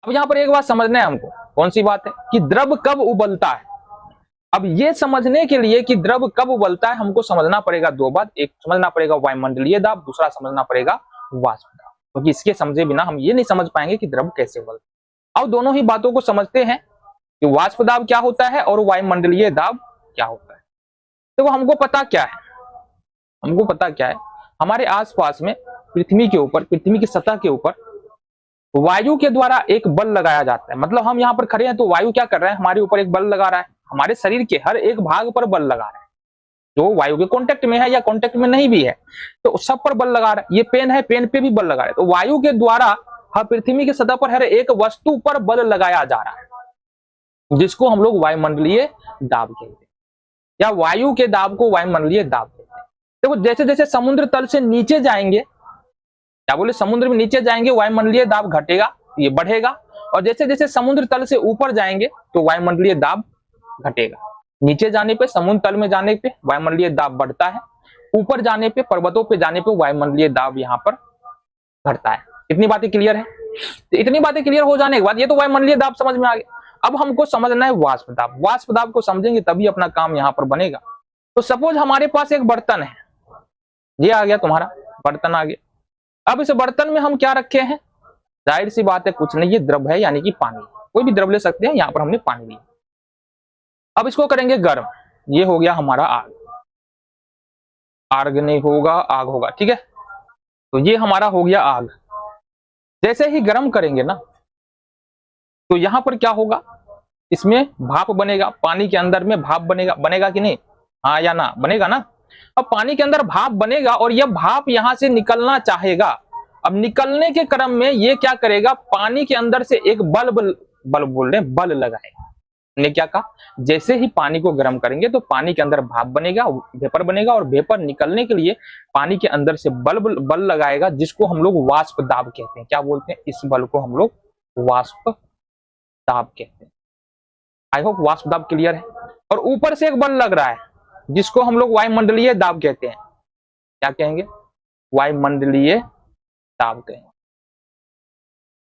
अब यहाँ पर एक बात समझना है हमको, कौन सी बात है कि द्रव कब उबलता है। अब ये समझने के लिए कि द्रव कब उबलता है हमको समझना पड़ेगा दो बात, एक समझना पड़ेगा वायुमंडलीय दाब, दूसरा समझना पड़ेगा वाष्प दाब, क्योंकि इसके समझे बिना हम ये नहीं समझ पाएंगे कि द्रव कैसे उबलता है। अब दोनों ही बातों को समझते हैं कि वाष्प दाब क्या होता है और वायुमंडलीय दाब क्या होता है। तो हमको पता क्या है, हमको पता क्या है, हमारे आसपास में पृथ्वी के ऊपर, पृथ्वी की सतह के ऊपर वायु के द्वारा एक बल लगाया जाता है। मतलब हम यहाँ पर खड़े हैं तो वायु क्या कर रहा है, हमारे ऊपर एक बल लगा रहा है, हमारे शरीर के हर एक भाग पर बल लगा रहा है, जो वायु के कांटेक्ट में है या कांटेक्ट में नहीं भी है तो सब पर बल लगा रहा है। ये पेन है, पेन पे भी बल लगा रहा है। तो वायु के द्वारा हर पृथ्वी की सतह पर हर एक वस्तु पर बल लगाया जा रहा है, जिसको हम लोग वायुमंडलीय दाब कहते हैं, या वायु के दाब को वायुमंडलीय दाब कहते हैं। देखो जैसे जैसे समुद्र तल से नीचे जाएंगे, क्या बोले, समुद्र में नीचे जाएंगे वायुमंडलीय दाब घटेगा, ये बढ़ेगा, और जैसे जैसे समुद्र तल से ऊपर जाएंगे तो वायुमंडलीय दाब घटेगा। नीचे जाने पे, समुद्र तल में जाने पे वायुमंडलीय दाब बढ़ता है, ऊपर जाने पे, पर्वतों पे जाने पे वायुमंडलीय दाब यहाँ पर घटता है। इतनी बातें क्लियर है। तो इतनी बातें क्लियर हो जाने के बाद ये तो वायुमंडलीय दाब समझ में आ गया। अब हमको समझना है वाष्प दाब। वाष्प दाब को समझेंगे तभी अपना काम यहाँ पर बनेगा। तो सपोज हमारे पास एक बर्तन है, ये आ गया तुम्हारा बर्तन आ गया। अब इस बर्तन में हम क्या रखे हैं, जाहिर सी बात है कुछ नहीं, ये द्रव है यानी कि पानी, कोई भी द्रव ले सकते हैं, यहाँ पर हमने पानी लिया। अब इसको करेंगे गर्म, ये हो गया हमारा आग, आग नहीं होगा आग होगा, ठीक है। तो ये हमारा हो गया आग। जैसे ही गर्म करेंगे ना तो यहां पर क्या होगा, इसमें भाप बनेगा, पानी के अंदर में भाप बनेगा, बनेगा कि नहीं, हाँ या ना, बनेगा ना। अब पानी के अंदर भाप बनेगा और यह भाप यहां से निकलना चाहेगा। अब निकलने के क्रम में ये क्या करेगा, पानी के अंदर से एक बल बोल रहे हैं, बल लगाएगा। ने क्या कहा, जैसे ही पानी को गर्म करेंगे तो पानी के अंदर भाप बनेगा, वेपर बनेगा, और वेपर निकलने के लिए पानी के अंदर से बल लगाएगा, जिसको हम लोग वाष्प दाब कहते हैं। क्या बोलते हैं, इस बल को हम लोग वाष्प दाब कहते हैं। आई होप वाष्प दाब क्लियर है। और ऊपर से एक बल लग रहा है जिसको हम लोग वायुमंडलीय दाब कहते हैं। क्या कहेंगे, वायुमंडलीय दाब कहेंगे।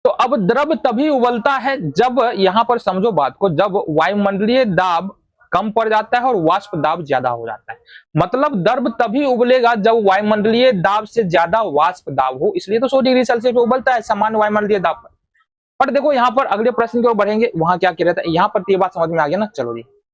तो अब द्रव तभी उबलता है जब, यहां पर समझो बात को, जब वायुमंडलीय दाब कम पड़ जाता है और वाष्प दाब ज्यादा हो जाता है। मतलब द्रव तभी उबलेगा जब वायुमंडलीय दाब से ज्यादा वाष्प दाब हो, इसलिए तो 100 डिग्री सेल्सियस पे उबलता है सामान्य वायुमंडलीय दाब पर। देखो यहाँ पर अगले प्रश्न की ओर बढ़ेंगे, वहां क्या कह रहा था, यहाँ पर ये बात समझ में आ गया ना। चलो जी।